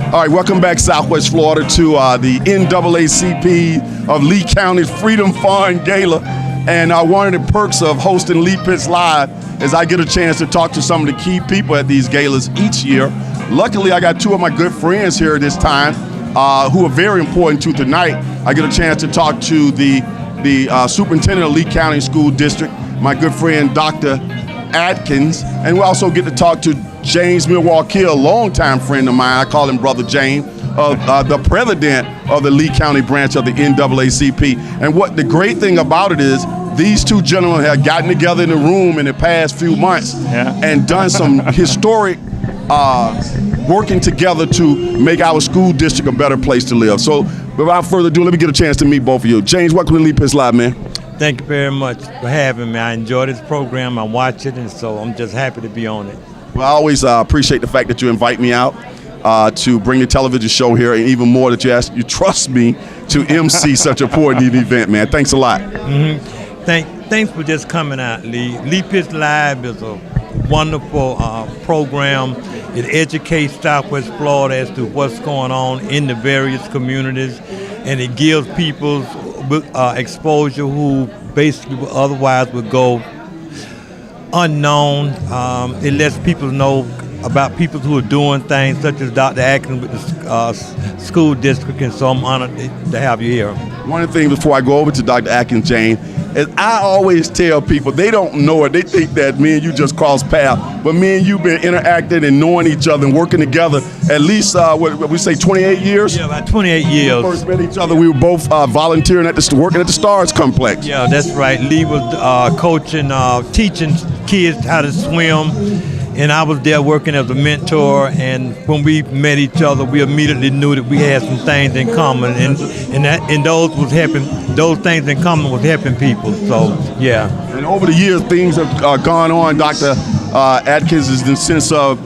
All right, welcome back, Southwest Florida, to the NAACP of Lee County's Freedom Fund Gala. And one of the perks of hosting Lee Pitts Live is I get a chance to talk to some of the key people at these galas each year. Luckily, I got two of my good friends here this time who are very important to tonight. I get a chance to talk to the superintendent of Lee County School District, my good friend, Dr. Adkins, and we also get to talk to James Muwakkil, a longtime friend of mine. I call him Brother James, the president of the Lee County branch of the NAACP. And what the great thing about it is, these two gentlemen have gotten together in the room in the past few months and done some historic working together to make our school district a better place to live. So without further ado, let me get a chance to meet both of you. James, welcome to Lee Pitts Live, man. Thank you very much for having me. I enjoy this program. I watch it, and so I'm just happy to be on it. Well, I always appreciate the fact that you invite me out to bring the television show here, and even more that you trust me to MC such an important event, man. Thanks a lot. Thanks for just coming out, Lee. Lee Pitts Live is a wonderful program. It educates Southwest Florida as to what's going on in the various communities, and it gives people exposure who basically otherwise would go unknown. It lets people know about people who are doing things, such as Dr. Adkins with the school district, and so I'm honored to have you here. One of the things before I go over to Dr. Adkins, Jane, is I always tell people, they don't know it, they think that me and you just cross paths, but me and you been interacting and knowing each other and working together at least, what we say, 28 years? Yeah, about 28 years. When we first met each other, we were both volunteering working at the Stars Complex. Yeah, that's right. Lee was coaching, teaching kids how to swim, and I was there working as a mentor, and when we met each other, we immediately knew that we had some things in common, and those things in common was helping people, so yeah. And over the years, things have gone on. Dr. Adkins is in the sense of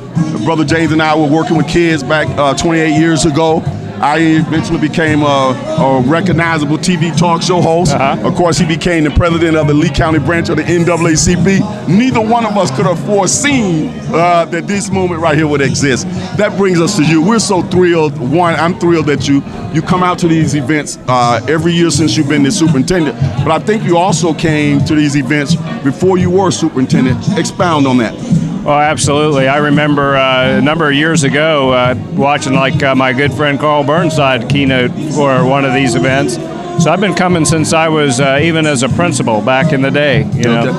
Brother James and I were working with kids back 28 years ago. I eventually became a recognizable TV talk show host. Of course, he became the president of the Lee County branch of the NAACP. Neither one of us could have foreseen that this moment right here would exist. That brings us to you. We're so thrilled. One, I'm thrilled that you come out to these events every year since you've been the superintendent. But I think you also came to these events before you were superintendent. Expound on that. Oh, absolutely. I remember a number of years ago watching my good friend Carl Burnside keynote for one of these events. So I've been coming since I was even as a principal back in the day. You know.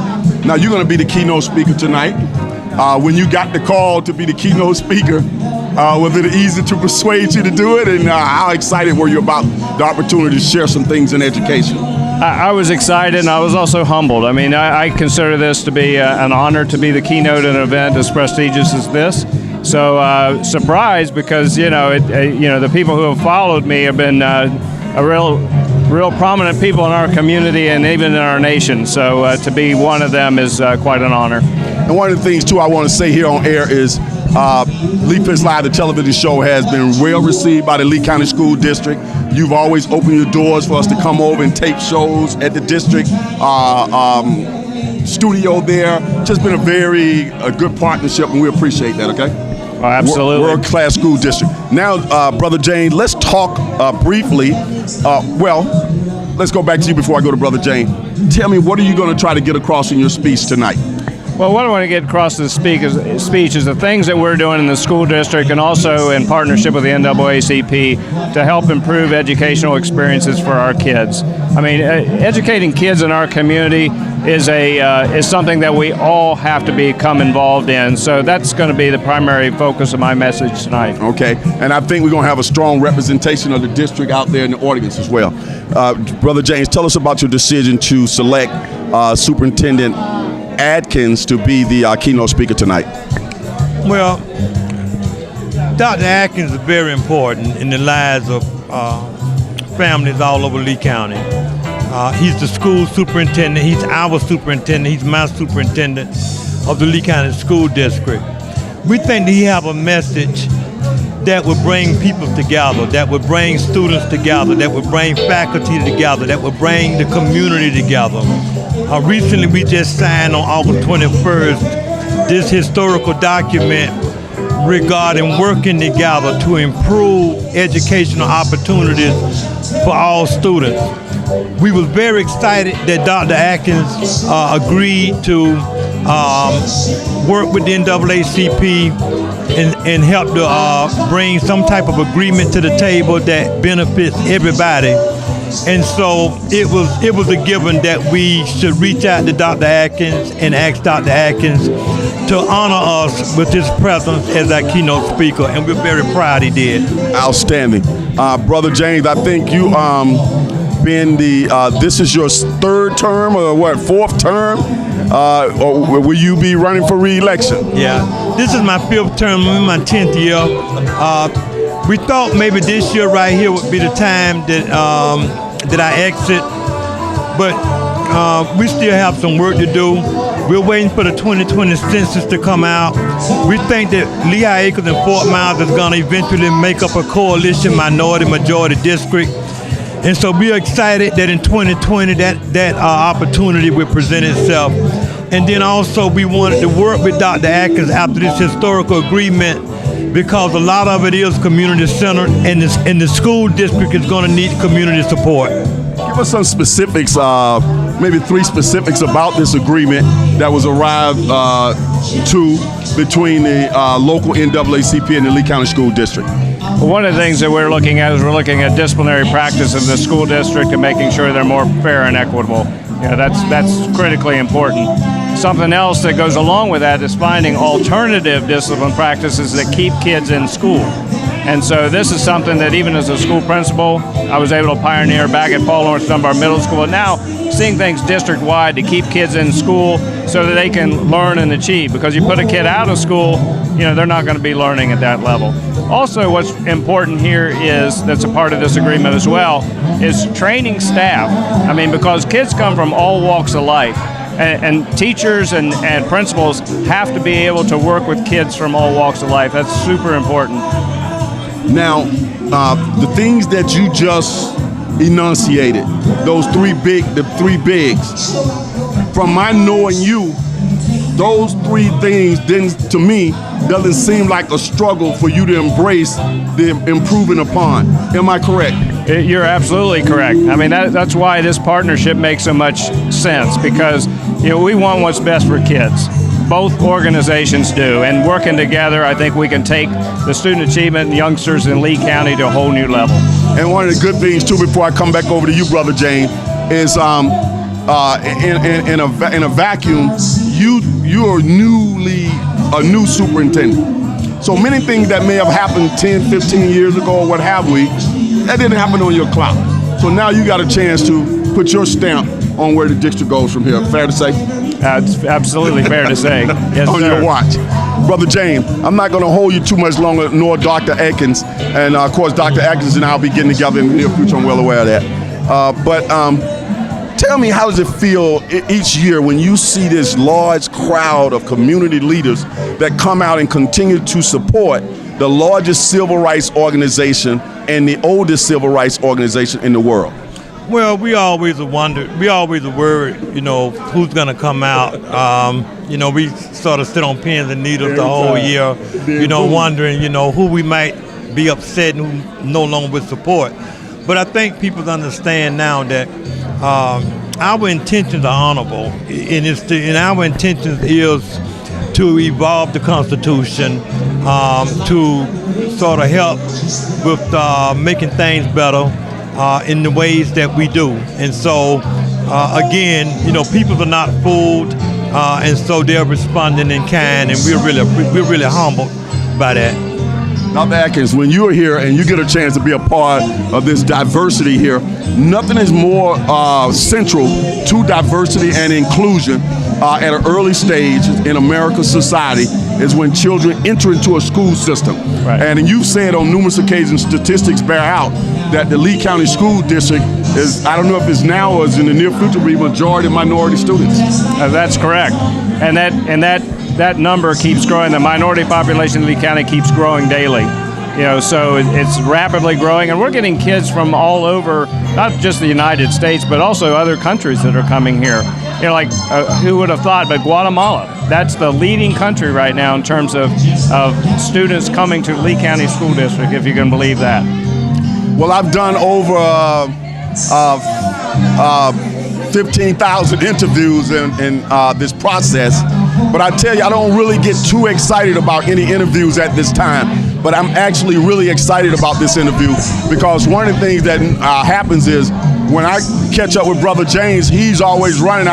Now you're going to be the keynote speaker tonight. When you got the call to be the keynote speaker, was it easy to persuade you to do it? And how excited were you about the opportunity to share some things in education? I was excited, and I was also humbled. I mean, I consider this to be an honor to be the keynote in an event as prestigious as this. So surprised, because the people who have followed me have been a real prominent people in our community and even in our nation. So to be one of them is quite an honor. And one of the things too I want to say here on air is Lee Pitts Live, the television show, has been well received by the Lee County School District. You've always opened your doors for us to come over and tape shows at the district studio there. Just been a good partnership, and we appreciate that, okay? Oh, absolutely. World-class school district. Now, Brother Jane, let's talk briefly. Let's go back to you before I go to Brother Jane. Tell me, what are you going to try to get across in your speech tonight? Well, what I want to get across in the speech is the things that we're doing in the school district and also in partnership with the NAACP to help improve educational experiences for our kids. I mean, educating kids in our community is something that we all have to become involved in. So that's going to be the primary focus of my message tonight. Okay, and I think we're going to have a strong representation of the district out there in the audience as well. Brother James, tell us about your decision to select Superintendent Adkins to be the keynote speaker tonight. Well, Dr. Adkins is very important in the lives of families all over Lee County. He's the school superintendent. He's our superintendent. He's my superintendent of the Lee County School District. We think that he has a message that would bring people together, that would bring students together, that would bring faculty together, that would bring the community together. Recently, we just signed on August 21st this historical document regarding working together to improve educational opportunities for all students. We was very excited that Dr. Adkins agreed to work with the NAACP and help to bring some type of agreement to the table that benefits everybody. And so it was a given that we should reach out to Dr. Adkins and ask Dr. Adkins to honor us with his presence as our keynote speaker, and we're very proud he did. Outstanding. Brother James, I think you been this is your third term or what, fourth term? Or will you be running for re-election? Yeah, this is my fifth term, I'm in my 10th year. We thought maybe this year right here would be the time that I exit, but we still have some work to do. We're waiting for the 2020 census to come out. We think that Lehigh Acres and Fort Myers is going to eventually make up a coalition minority-majority district. And so we're excited that in 2020 that opportunity will present itself. And then also we wanted to work with Dr. Adkins after this historical agreement, because a lot of it is community centered, and the school district is going to need community support. Give us some specifics, maybe 3 specifics about this agreement that was arrived to between the local NAACP and the Lee County School District. One of the things that we're looking at is we're looking at disciplinary practice in the school district and making sure they're more fair and equitable. That's critically important. Something else that goes along with that is finding alternative discipline practices that keep kids in school. And so this is something that even as a school principal, I was able to pioneer back at Paul Lawrence Dunbar Middle School. And now seeing things district-wide to keep kids in school so that they can learn and achieve. Because you put a kid out of school, they're not going to be learning at that level. Also, what's important here is, that's a part of this agreement as well, is training staff. I mean, because kids come from all walks of life. And teachers and principals have to be able to work with kids from all walks of life. That's super important. Now, the things that you just enunciated, the three bigs, from my knowing you, those 3 things to me doesn't seem like a struggle for you to embrace the improving upon. Am I correct? You're absolutely correct. I mean, that's why this partnership makes so much sense, because we want what's best for kids. Both organizations do, and working together, I think we can take the student achievement and youngsters in Lee County to a whole new level. And one of the good things too, before I come back over to you, Brother James, is in a vacuum, you are a new superintendent. So many things that may have happened 10, 15 years ago or what have we, that didn't happen on your clock. So now you got a chance to put your stamp on where the district goes from here. Fair to say? It's absolutely fair to say. Yes, on sir. your watch. Brother James, I'm not going to hold you too much longer, nor Dr. Adkins. And of course, Dr. Adkins and I will be getting together in the near future. I'm well aware of that. But tell me, how does it feel each year when you see this large crowd of community leaders that come out and continue to support the largest civil rights organization and the oldest civil rights organization in the world? Well, we always wondered, we always worried, who's going to come out. We sort of sit on pins and needles the whole year, wondering, who we might be upset and who no longer would support. But I think people understand now that our intentions are honorable, and our intentions is to evolve the Constitution, to sort of help with making things better in the ways that we do. And so, again, people are not fooled, and so they're responding in kind, and we're really humbled by that. Dr. Adkins, when you're here and you get a chance to be a part of this diversity here, nothing is more central to diversity and inclusion at an early stage in America's society is when children enter into a school system. Right. And you've said on numerous occasions, statistics bear out that the Lee County School District is, I don't know if it's now or is in the near future, be majority minority students. That's correct. And that number keeps growing. The minority population in Lee County keeps growing daily. So it's rapidly growing, and we're getting kids from all over, not just the United States, but also other countries that are coming here. Who would have thought, but Guatemala. that's the leading country right now in terms of students coming to Lee County School District, if you can believe that. Well, I've done over 15,000 interviews in this process, but I tell you, I don't really get too excited about any interviews at this time. But I'm actually really excited about this interview because one of the things that happens is when I catch up with Brother James, he's always running.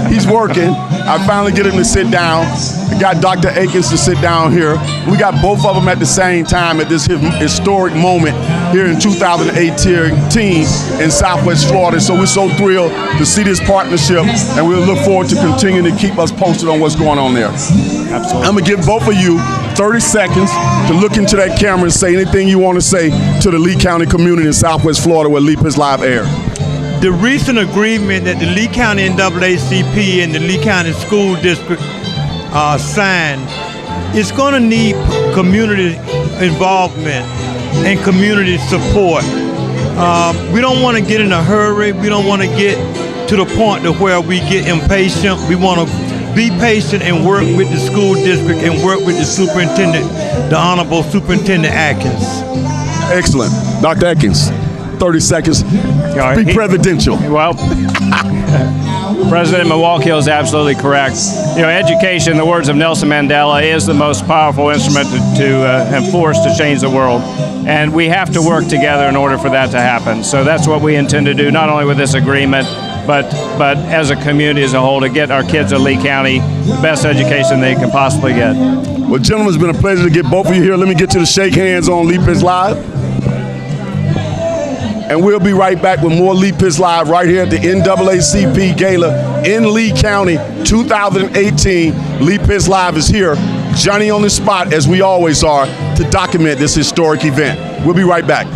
He's working. I finally get him to sit down. I got Dr. Adkins to sit down here. We got both of them at the same time at this historic moment here in 2018 in Southwest Florida. So we're so thrilled to see this partnership, and we'll look forward to continuing to keep us posted on what's going on there. Absolutely. I'm gonna give both of you 30 seconds to look into that camera and say anything you want to say to the Lee County community in Southwest Florida where Leap is live air. The recent agreement that the Lee County NAACP and the Lee County School District signed is going to need community involvement and community support. We don't want to get in a hurry. We don't want to get to the point to where we get impatient. We want to be patient and work with the school district and work with the superintendent, the Honorable Superintendent Adkins. Excellent. Dr. Adkins, 30 seconds. Be presidential. Well, President Muwakkil is absolutely correct. You know, education, in the words of Nelson Mandela, is the most powerful instrument and force to change the world. And we have to work together in order for that to happen. So that's what we intend to do, not only with this agreement, but as a community as a whole, to get our kids at Lee County the best education they can possibly get. Well, gentlemen, it's been a pleasure to get both of you here. Let me get you to shake hands on Leap is Live. And we'll be right back with more Leap is Live right here at the NAACP Gala in Lee County 2018. Leap is Live is here, Johnny on the spot, as we always are, to document this historic event. We'll be right back.